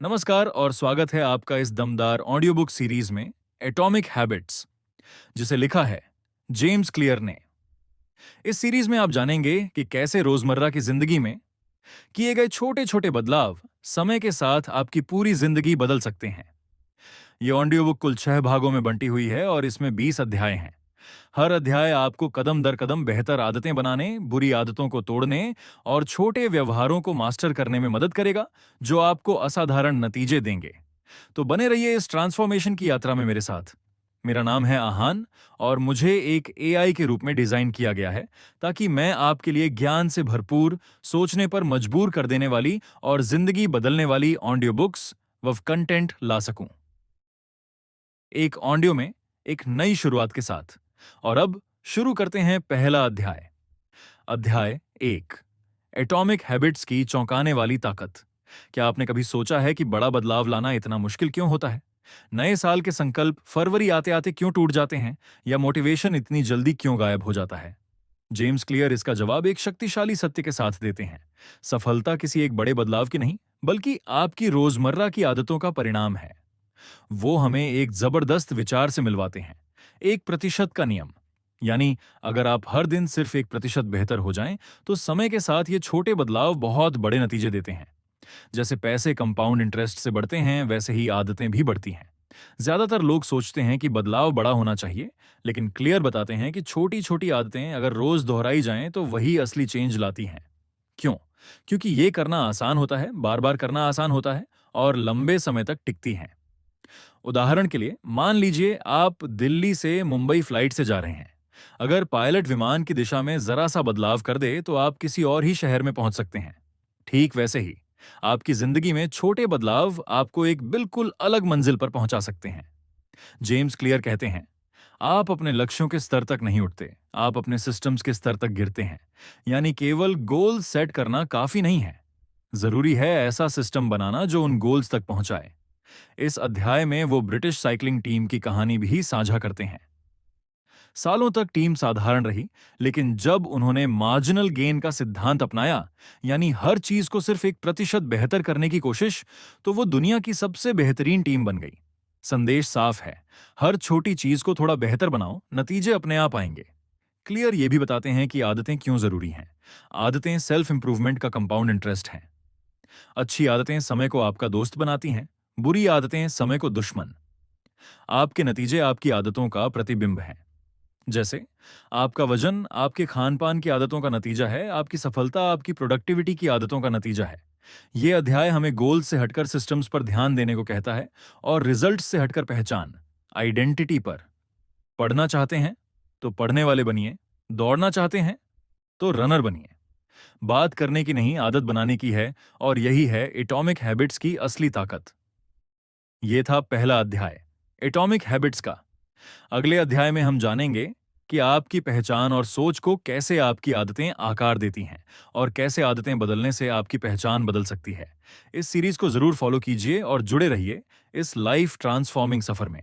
नमस्कार और स्वागत है आपका इस दमदार ऑडियो बुक सीरीज में एटॉमिक हैबिट्स, जिसे लिखा है जेम्स क्लियर ने। इस सीरीज में आप जानेंगे कि कैसे रोजमर्रा की जिंदगी में किए गए छोटे छोटे बदलाव समय के साथ आपकी पूरी जिंदगी बदल सकते हैं। ये ऑडियो बुक कुल 6 भागों में बंटी हुई है और इसमें 20 अध्याय हैं। हर अध्याय आपको कदम दर कदम बेहतर आदतें बनाने, बुरी आदतों को तोड़ने और छोटे व्यवहारों को मास्टर करने में मदद करेगा, जो आपको असाधारण नतीजे देंगे। तो बने रहिए इस ट्रांसफॉर्मेशन की यात्रा में मेरे साथ। मेरा नाम है आहान और मुझे एक एआई के रूप में डिजाइन किया गया है ताकि मैं आपके लिए ज्ञान से भरपूर, सोचने पर मजबूर कर देने वाली और जिंदगी बदलने वाली ऑडियो बुक्स व कंटेंट ला सकूं। एक ऑडियो में एक नई शुरुआत के साथ। और अब शुरू करते हैं पहला अध्याय। अध्याय 1, एटॉमिक हैबिट्स की चौंकाने वाली ताकत। क्या आपने कभी सोचा है कि बड़ा बदलाव लाना इतना मुश्किल क्यों होता है? नए साल के संकल्प फरवरी आते आते क्यों टूट जाते हैं, या मोटिवेशन इतनी जल्दी क्यों गायब हो जाता है? जेम्स क्लियर इसका जवाब एक शक्तिशाली सत्य के साथ देते हैं। सफलता किसी एक बड़े बदलाव की नहीं, बल्कि आपकी रोजमर्रा की आदतों का परिणाम है। वो हमें एक जबरदस्त विचार से मिलवाते हैं, 1% का नियम। यानी अगर आप हर दिन सिर्फ 1% बेहतर हो जाएं, तो समय के साथ ये छोटे बदलाव बहुत बड़े नतीजे देते हैं। जैसे पैसे कंपाउंड इंटरेस्ट से बढ़ते हैं, वैसे ही आदतें भी बढ़ती हैं। ज्यादातर लोग सोचते हैं कि बदलाव बड़ा होना चाहिए, लेकिन क्लियर बताते हैं कि छोटी छोटी आदतें अगर रोज दोहराई जाएं तो वही असली चेंज लाती हैं। क्यों? क्योंकि ये करना आसान होता है, बार बार करना आसान होता है और लंबे समय तक टिकती हैं। उदाहरण के लिए मान लीजिए आप दिल्ली से मुंबई फ्लाइट से जा रहे हैं। अगर पायलट विमान की दिशा में जरा सा बदलाव कर दे तो आप किसी और ही शहर में पहुंच सकते हैं। ठीक वैसे ही आपकी जिंदगी में छोटे बदलाव आपको एक बिल्कुल अलग मंजिल पर पहुंचा सकते हैं। जेम्स क्लियर कहते हैं, आप अपने लक्ष्यों के स्तर तक नहीं उठते, आप अपने सिस्टम्स के स्तर तक गिरते हैं। यानी केवल गोल सेट करना काफी नहीं है, जरूरी है ऐसा सिस्टम बनाना जो उन गोल्स तक पहुंचाए। इस अध्याय में वो ब्रिटिश साइकिलिंग टीम की कहानी भी साझा करते हैं। सालों तक टीम साधारण रही, लेकिन जब उन्होंने मार्जिनल गेन का सिद्धांत अपनाया, यानी हर चीज को सिर्फ 1% बेहतर करने की कोशिश, तो वो दुनिया की सबसे बेहतरीन टीम बन गई। संदेश साफ है, हर छोटी चीज को थोड़ा बेहतर बनाओ, नतीजे अपने आप आएंगे। क्लियर ये भी बताते हैं कि आदतें क्यों जरूरी हैं। आदतें सेल्फ इंप्रूवमेंट का कंपाउंड इंटरेस्ट हैं। अच्छी आदतें समय को आपका दोस्त बनाती हैं, बुरी आदतें समय को दुश्मन। आपके नतीजे आपकी आदतों का प्रतिबिंब हैं। जैसे आपका वजन आपके खान पान की आदतों का नतीजा है, आपकी सफलता आपकी प्रोडक्टिविटी की आदतों का नतीजा है। यह अध्याय हमें गोल से हटकर सिस्टम्स पर ध्यान देने को कहता है और रिजल्ट से हटकर पहचान, आइडेंटिटी पर। पढ़ना चाहते हैं तो पढ़ने वाले बनिए, दौड़ना चाहते हैं तो रनर बनिए। बात करने की नहीं, आदत बनाने की है, और यही है एटॉमिक हैबिट्स की असली ताकत। ये था पहला अध्याय, एटॉमिक हैबिट्स का। अगले अध्याय में हम जानेंगे कि आपकी पहचान और सोच को कैसे आपकी आदतें आकार देती हैं और कैसे आदतें बदलने से आपकी पहचान बदल सकती है। इस सीरीज को जरूर फॉलो कीजिए और जुड़े रहिए इस लाइफ ट्रांसफॉर्मिंग सफर में।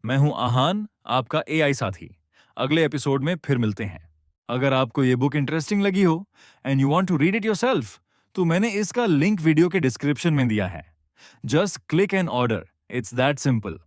मैं हूं आहान, आपका एआई साथी। अगले एपिसोड में फिर मिलते हैं। अगर आपको ये बुक इंटरेस्टिंग लगी हो and you want to read it yourself, तो मैंने इसका लिंक वीडियो के डिस्क्रिप्शन में दिया है। Just click and order, it's that simple.